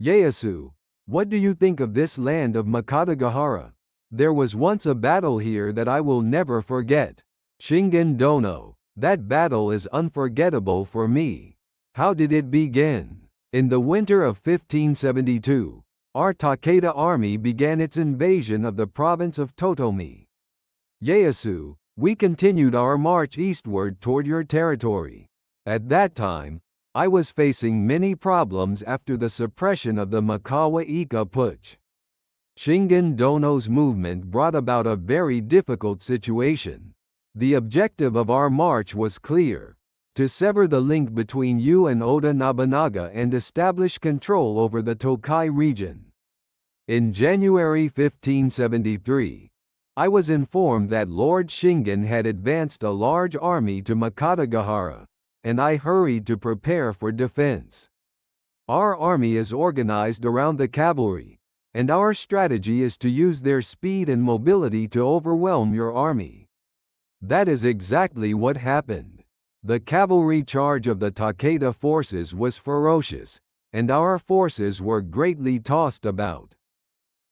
Ieyasu, what do you think of this land of Mikatagahara? There was once a battle here that I will never forget. Shingen Dono, that battle is unforgettable for me. How did it begin? In the winter of 1572, our Takeda army began its invasion of the province of Totomi. Ieyasu, we continued our march eastward toward your territory. At that time, I was facing many problems after the suppression of the Mikawa Ika Putsch. Shingen Dono's movement brought about a very difficult situation. The objective of our march was clear: to sever the link between you and Oda Nobunaga and establish control over the Tokai region. In January 1573, I was informed that Lord Shingen had advanced a large army to Mikatagahara, and I hurried to prepare for defense. Our army is organized around the cavalry, and our strategy is to use their speed and mobility to overwhelm your army. That is exactly what happened. The cavalry charge of the Takeda forces was ferocious, and our forces were greatly tossed about.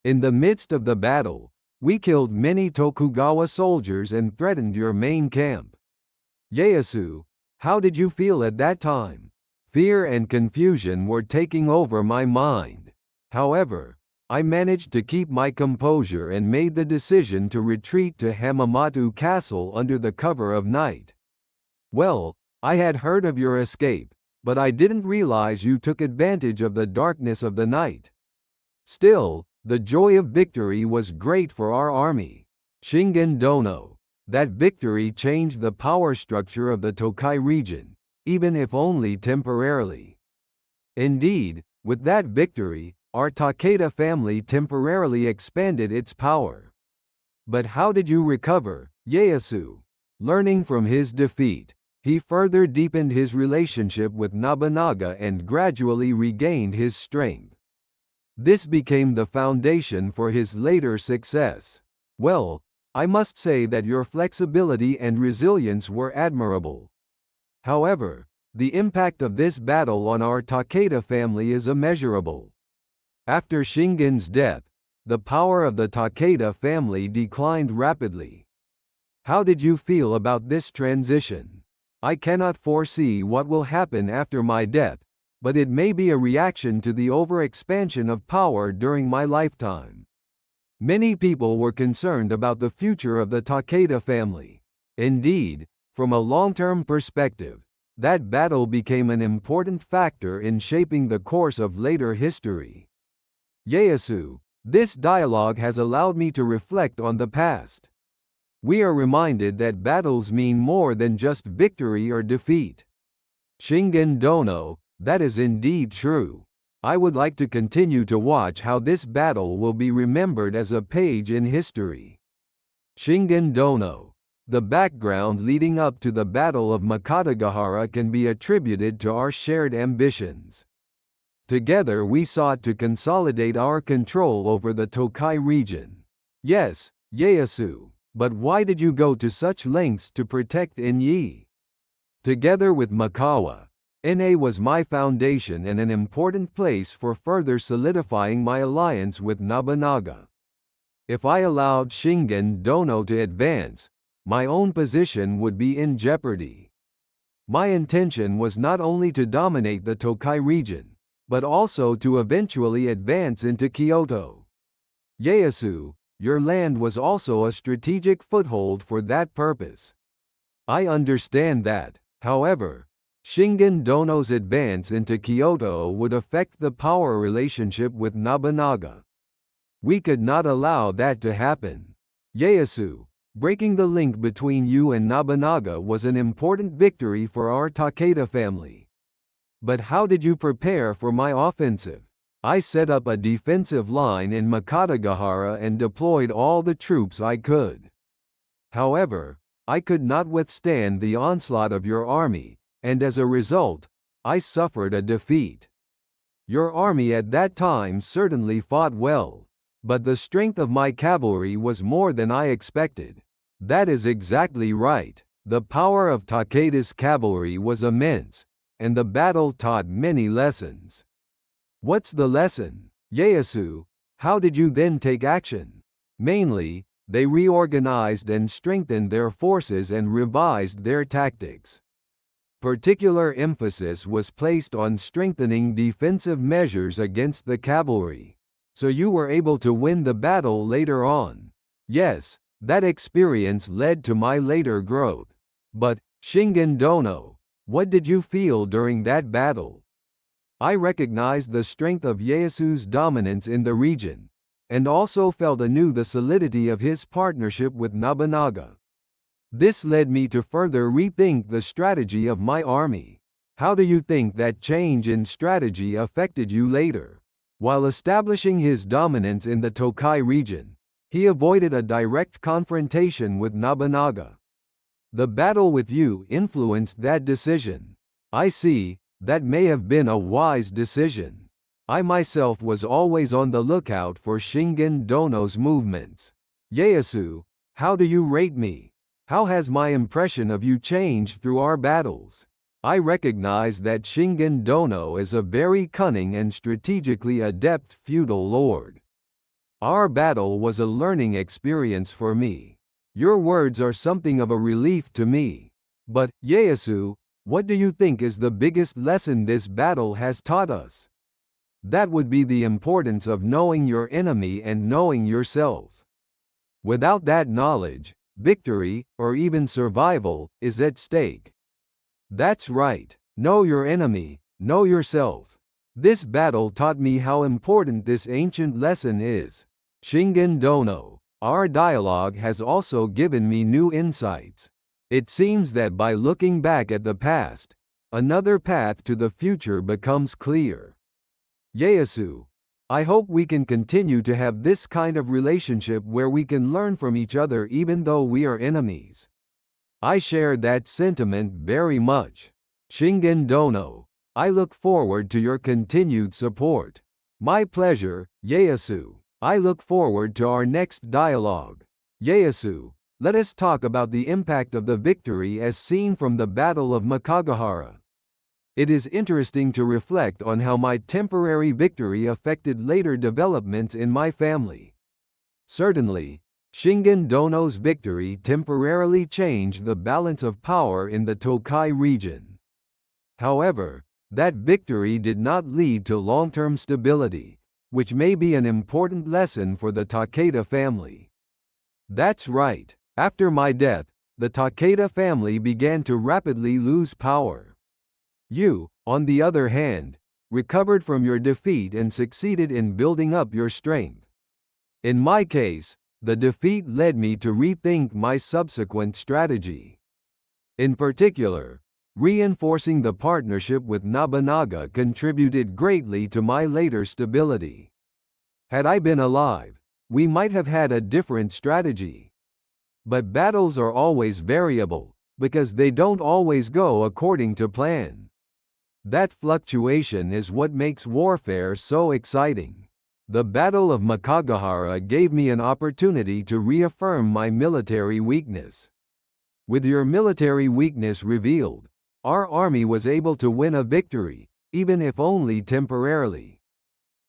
In the midst of the battle, we killed many Tokugawa soldiers and threatened your main camp. Ieyasu, how did you feel at that time? Fear and confusion were taking over my mind. However, I managed to keep my composure and made the decision to retreat to Hamamatsu Castle under the cover of night. Well, I had heard of your escape, but I didn't realize you took advantage of the darkness of the night. Still, the joy of victory was great for our army. Shingen Dono, that victory changed the power structure of the Tokai region, even if only temporarily. Indeed, with that victory, our Takeda family temporarily expanded its power. But how did you recover, Ieyasu? Learning from his defeat, he further deepened his relationship with Nobunaga and gradually regained his strength. This became the foundation for his later success. Well, I must say that your flexibility and resilience were admirable. However, the impact of this battle on our Takeda family is immeasurable. After Shingen's death, the power of the Takeda family declined rapidly. How did you feel about this transition? I cannot foresee what will happen after my death, but it may be a reaction to the overexpansion of power during my lifetime. Many people were concerned about the future of the Takeda family. Indeed, from a long-term perspective, that battle became an important factor in shaping the course of later history. Ieyasu, this dialogue has allowed me to reflect on the past. We are reminded that battles mean more than just victory or defeat. Shingen Dono, that is indeed true. I would like to continue to watch how this battle will be remembered as a page in history. Shingen Dono, the background leading up to the Battle of Mikatagahara can be attributed to our shared ambitions. Together we sought to consolidate our control over the Tokai region. Yes, Ieyasu, but why did you go to such lengths to protect Inyi? Together with Mikawa, Na was my foundation and an important place for further solidifying my alliance with Nobunaga. If I allowed Shingen Dono to advance, my own position would be in jeopardy. My intention was not only to dominate the Tokai region, but also to eventually advance into Kyoto. Ieyasu, your land was also a strategic foothold for that purpose. I understand that, however, Shingen Dono's advance into Kyoto would affect the power relationship with Nobunaga. We could not allow that to happen. Ieyasu, breaking the link between you and Nobunaga was an important victory for our Takeda family. But how did you prepare for my offensive? I set up a defensive line in Mikatagahara and deployed all the troops I could. However, I could not withstand the onslaught of your army, and as a result, I suffered a defeat. Your army at that time certainly fought well, but the strength of my cavalry was more than I expected. That is exactly right. The power of Takeda's cavalry was immense, and the battle taught many lessons. What's the lesson? Ieyasu, how did you then take action? Mainly, they reorganized and strengthened their forces and revised their tactics. Particular emphasis was placed on strengthening defensive measures against the cavalry. So you were able to win the battle later on. Yes, that experience led to my later growth. But, Shingen Dono, what did you feel during that battle? I recognized the strength of Ieyasu's dominance in the region, and also felt anew the solidity of his partnership with Nobunaga. This led me to further rethink the strategy of my army. How do you think that change in strategy affected you later? While establishing his dominance in the Tokai region, he avoided a direct confrontation with Nobunaga. The battle with you influenced that decision. I see, that may have been a wise decision. I myself was always on the lookout for Shingen Dono's movements. Ieyasu, how do you rate me? How has my impression of you changed through our battles? I recognize that Shingen Dono is a very cunning and strategically adept feudal lord. Our battle was a learning experience for me. Your words are something of a relief to me. But, Ieyasu, what do you think is the biggest lesson this battle has taught us? That would be the importance of knowing your enemy and knowing yourself. Without that knowledge, victory, or even survival, is at stake. That's right. Know your enemy, know yourself. This battle taught me how important this ancient lesson is. Shingen Dono, our dialogue has also given me new insights. It seems that by looking back at the past, another path to the future becomes clear. Ieyasu, I hope we can continue to have this kind of relationship where we can learn from each other even though we are enemies. I share that sentiment very much. Shingen Dono, I look forward to your continued support. My pleasure, Ieyasu. I look forward to our next dialogue. Ieyasu, let us talk about the impact of the victory as seen from the Battle of Mikatagahara. It is interesting to reflect on how my temporary victory affected later developments in my family. Certainly, Shingen Dono's victory temporarily changed the balance of power in the Tokai region. However, that victory did not lead to long-term stability, which may be an important lesson for the Takeda family. That's right. After my death, the Takeda family began to rapidly lose power. You, on the other hand, recovered from your defeat and succeeded in building up your strength. In my case, the defeat led me to rethink my subsequent strategy. In particular, reinforcing the partnership with Nobunaga contributed greatly to my later stability. Had I been alive, we might have had a different strategy. But battles are always variable, because they don't always go according to plan. That fluctuation is what makes warfare so exciting. The Battle of Mikatagahara gave me an opportunity to reaffirm my military weakness. With your military weakness revealed, our army was able to win a victory, even if only temporarily.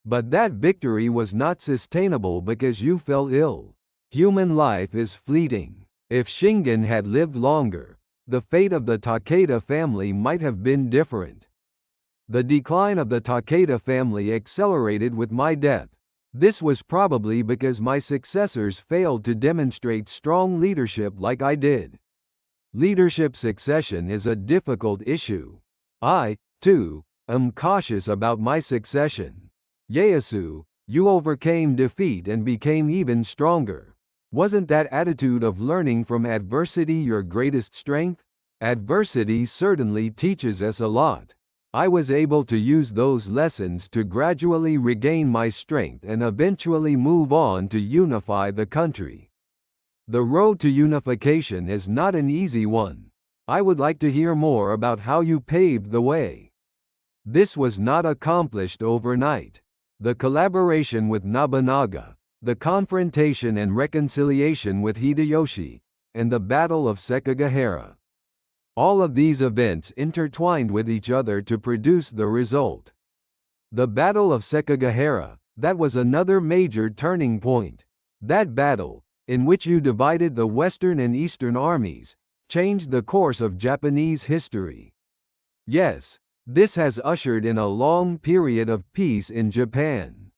But that victory was not sustainable because you fell ill. Human life is fleeting. If Shingen had lived longer, the fate of the Takeda family might have been different. The decline of the Takeda family accelerated with my death. This was probably because my successors failed to demonstrate strong leadership like I did. Leadership succession is a difficult issue. I, too, am cautious about my succession. Ieyasu, you overcame defeat and became even stronger. Wasn't that attitude of learning from adversity your greatest strength? Adversity certainly teaches us a lot. I was able to use those lessons to gradually regain my strength and eventually move on to unify the country. The road to unification is not an easy one. I would like to hear more about how you paved the way. This was not accomplished overnight. The collaboration with Nobunaga, the confrontation and reconciliation with Hideyoshi, and the Battle of Sekigahara. All of these events intertwined with each other to produce the result. The Battle of Sekigahara, that was another major turning point. That battle, in which you divided the Western and Eastern armies, changed the course of Japanese history. Yes, this has ushered in a long period of peace in Japan.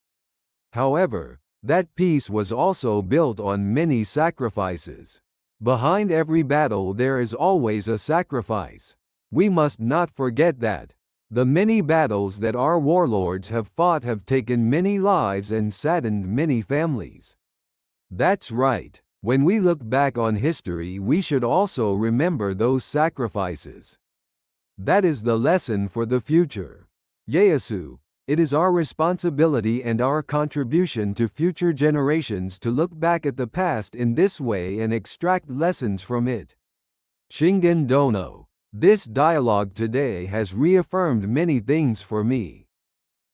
However, that peace was also built on many sacrifices. Behind every battle there is always a sacrifice. We must not forget that. The many battles that our warlords have fought have taken many lives and saddened many families. That's right. When we look back on history, we should also remember those sacrifices. That is the lesson for the future. Ieyasu, it is our responsibility and our contribution to future generations to look back at the past in this way and extract lessons from it. Shingen Dono. This dialogue today has reaffirmed many things for me.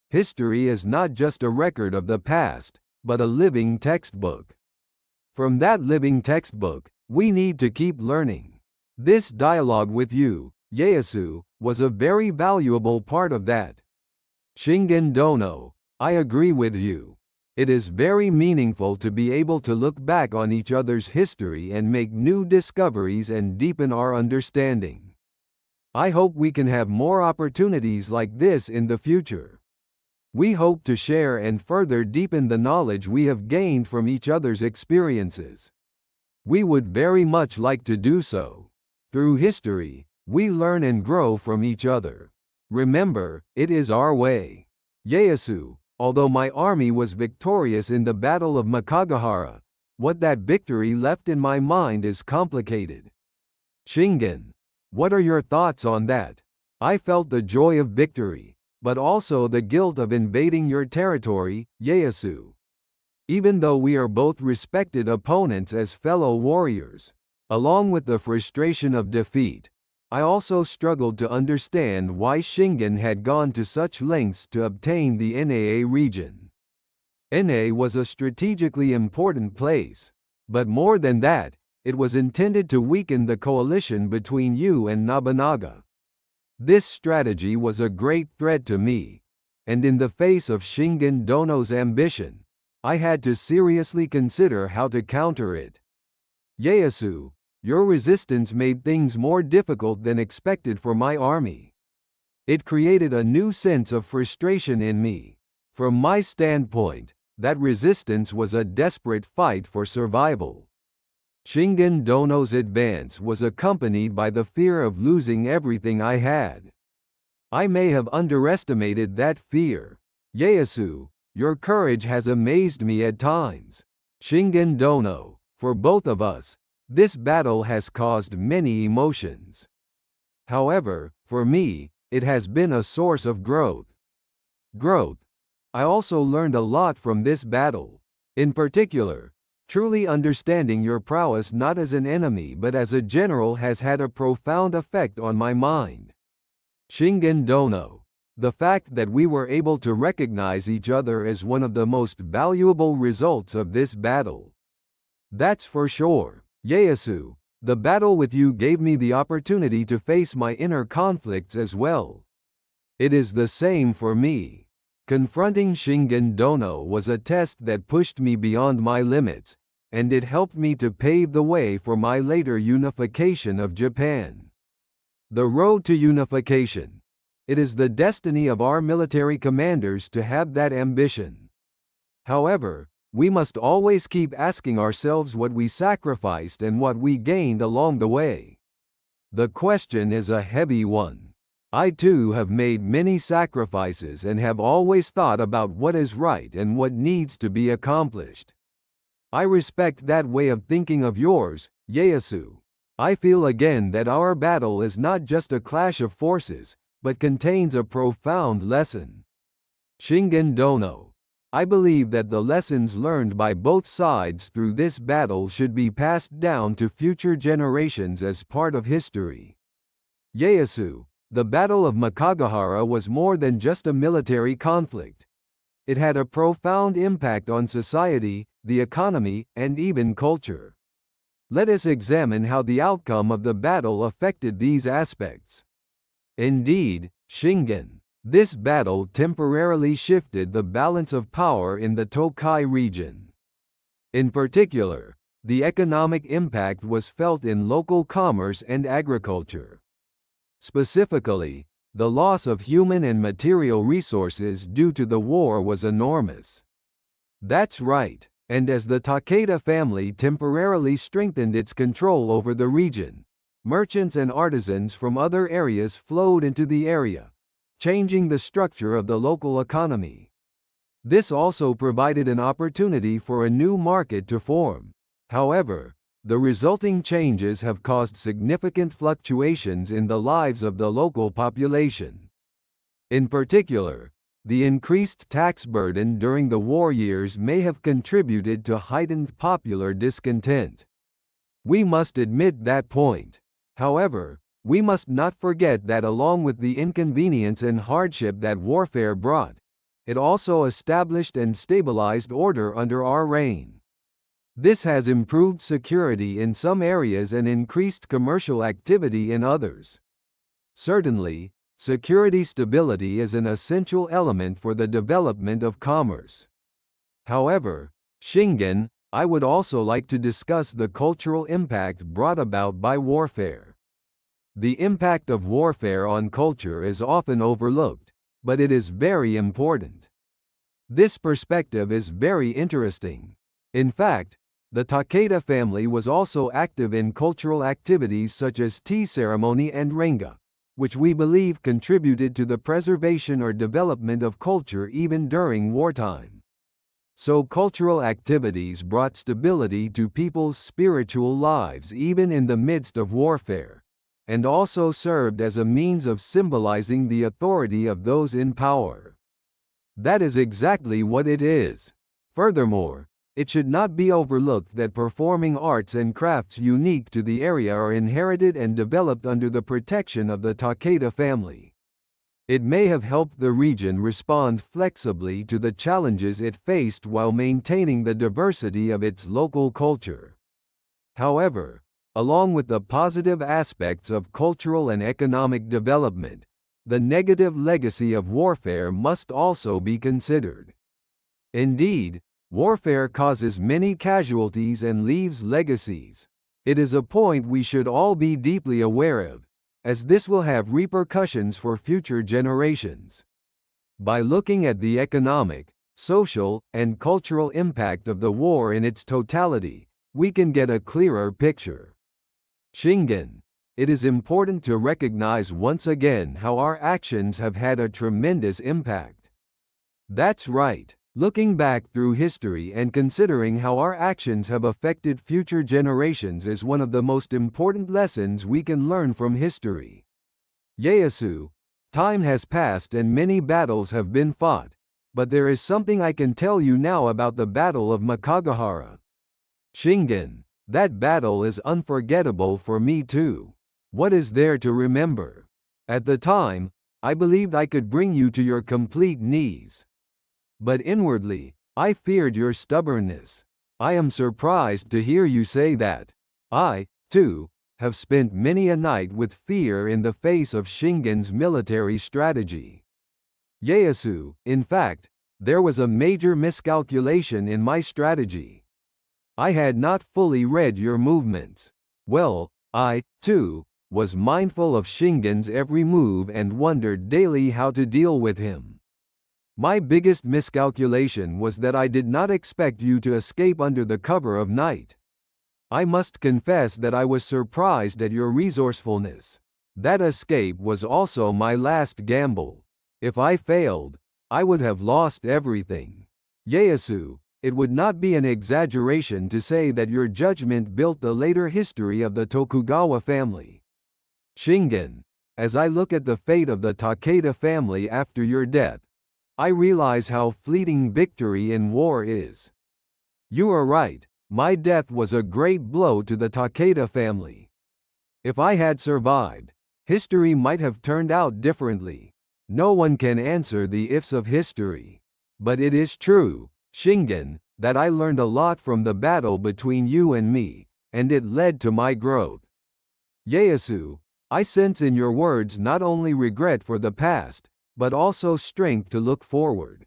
History is not just a record of the past, but a living textbook. From that living textbook, we need to keep learning. This dialogue with you, Ieyasu, was a very valuable part of that. Shingen Dono, I agree with you. It is very meaningful to be able to look back on each other's history and make new discoveries and deepen our understanding. I hope we can have more opportunities like this in the future. We hope to share and further deepen the knowledge we have gained from each other's experiences. We would very much like to do so. Through history, we learn and grow from each other. Remember, it is our way. Ieyasu, although my army was victorious in the Battle of Mikatagahara, what that victory left in my mind is complicated. Shingen, what are your thoughts on that? I felt the joy of victory, but also the guilt of invading your territory, Ieyasu. Even though we are both respected opponents as fellow warriors, along with the frustration of defeat, I also struggled to understand why Shingen had gone to such lengths to obtain the Na region. Na was a strategically important place, but more than that, it was intended to weaken the coalition between you and Nobunaga. This strategy was a great threat to me, and in the face of Shingen Dono's ambition, I had to seriously consider how to counter it. Ieyasu, your resistance made things more difficult than expected for my army. It created a new sense of frustration in me. From my standpoint, that resistance was a desperate fight for survival. Shingen Dono's advance was accompanied by the fear of losing everything I had. I may have underestimated that fear. Ieyasu, your courage has amazed me at times. Shingen Dono, for both of us, this battle has caused many emotions. However, for me, it has been a source of growth. I also learned a lot from this battle. In particular, truly understanding your prowess not as an enemy but as a general has had a profound effect on my mind. Shingen Dono, the fact that we were able to recognize each other as one of the most valuable results of this battle. That's for sure. Ieyasu, the battle with you gave me the opportunity to face my inner conflicts as well. It is the same for me. Confronting Shingen Dono was a test that pushed me beyond my limits, and it helped me to pave the way for my later unification of Japan. The road to unification. It is the destiny of our military commanders to have that ambition. However, we must always keep asking ourselves what we sacrificed and what we gained along the way. The question is a heavy one. I too have made many sacrifices and have always thought about what is right and what needs to be accomplished. I respect that way of thinking of yours, Ieyasu. I feel again that our battle is not just a clash of forces, but contains a profound lesson. Shingen Dono, I believe that the lessons learned by both sides through this battle should be passed down to future generations as part of history. Ieyasu, the Battle of Mikatagahara was more than just a military conflict. It had a profound impact on society, the economy, and even culture. Let us examine how the outcome of the battle affected these aspects. Indeed, Shingen, This battle temporarily shifted the balance of power in the Tokai region. In particular, the economic impact was felt in local commerce and agriculture. Specifically, the loss of human and material resources due to the war was enormous. That's right, and as the Takeda family temporarily strengthened its control over the region, merchants and artisans from other areas flowed into the area, changing the structure of the local economy. This also provided an opportunity for a new market to form. However, the resulting changes have caused significant fluctuations in the lives of the local population. In particular, the increased tax burden during the war years may have contributed to heightened popular discontent. We must admit that point. However, we must not forget that along with the inconvenience and hardship that warfare brought, it also established and stabilized order under our reign. This has improved security in some areas and increased commercial activity in others. Certainly, security stability is an essential element for the development of commerce. However, Shingen, I would also like to discuss the cultural impact brought about by warfare. The impact of warfare on culture is often overlooked, but it is very important. This perspective is very interesting. In fact, the Takeda family was also active in cultural activities such as tea ceremony and renga, which we believe contributed to the preservation or development of culture even during wartime. So cultural activities brought stability to people's spiritual lives even in the midst of warfare, and also served as a means of symbolizing the authority of those in power. That is exactly what it is. Furthermore, it should not be overlooked that performing arts and crafts unique to the area are inherited and developed under the protection of the Takeda family. It may have helped the region respond flexibly to the challenges it faced while maintaining the diversity of its local culture. However, along with the positive aspects of cultural and economic development, the negative legacy of warfare must also be considered. Indeed, warfare causes many casualties and leaves legacies. It is a point we should all be deeply aware of, as this will have repercussions for future generations. By looking at the economic, social, and cultural impact of the war in its totality, we can get a clearer picture. Shingen, it is important to recognize once again how our actions have had a tremendous impact. That's right. Looking back through history and considering how our actions have affected future generations is one of the most important lessons we can learn from history. Ieyasu, time has passed and many battles have been fought, but there is something I can tell you now about the Battle of Mikatagahara. Shingen, that battle is unforgettable for me too. What is there to remember? At the time, I believed I could bring you to your complete knees. But inwardly, I feared your stubbornness. I am surprised to hear you say that. I, too, have spent many a night with fear in the face of Shingen's military strategy. Ieyasu, in fact, there was a major miscalculation in my strategy. I had not fully read your movements. Well, I, too, was mindful of Shingen's every move and wondered daily how to deal with him. My biggest miscalculation was that I did not expect you to escape under the cover of night. I must confess that I was surprised at your resourcefulness. That escape was also my last gamble. If I failed, I would have lost everything. Ieyasu, it would not be an exaggeration to say that your judgment built the later history of the Tokugawa family. Shingen, as I look at the fate of the Takeda family after your death, I realize how fleeting victory in war is. You are right, my death was a great blow to the Takeda family. If I had survived, history might have turned out differently. No one can answer the ifs of history. But it is true, Shingen, that I learned a lot from the battle between you and me, and it led to my growth. Ieyasu, I sense in your words not only regret for the past, but also strength to look forward.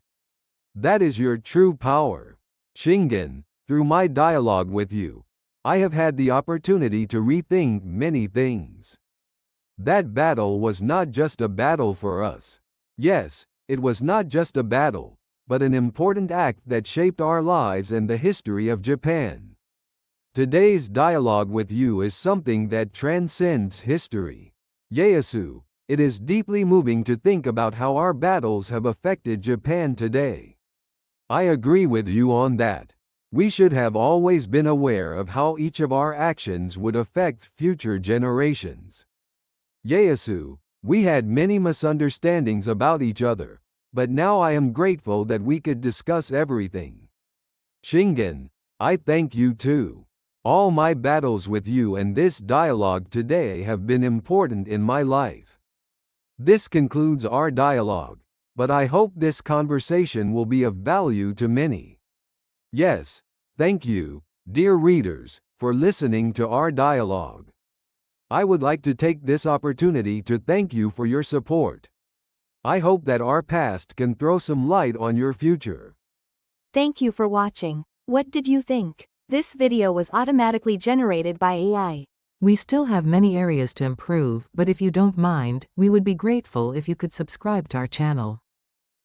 That is your true power. Shingen, through my dialogue with you, I have had the opportunity to rethink many things. That battle was not just a battle for us. Yes, it was not just a battle, but an important act that shaped our lives and the history of Japan. Today's dialogue with you is something that transcends history. Ieyasu, it is deeply moving to think about how our battles have affected Japan today. I agree with you on that. We should have always been aware of how each of our actions would affect future generations. Ieyasu, we had many misunderstandings about each other, but now I am grateful that we could discuss everything. Shingen, I thank you too. All my battles with you and this dialogue today have been important in my life. This concludes our dialogue, but I hope this conversation will be of value to many. Yes, thank you, dear readers, for listening to our dialogue. I would like to take this opportunity to thank you for your support. I hope that our past can throw some light on your future. Thank you for watching. What did you think? This video was automatically generated by AI. We still have many areas to improve, but if you don't mind, we would be grateful if you could subscribe to our channel.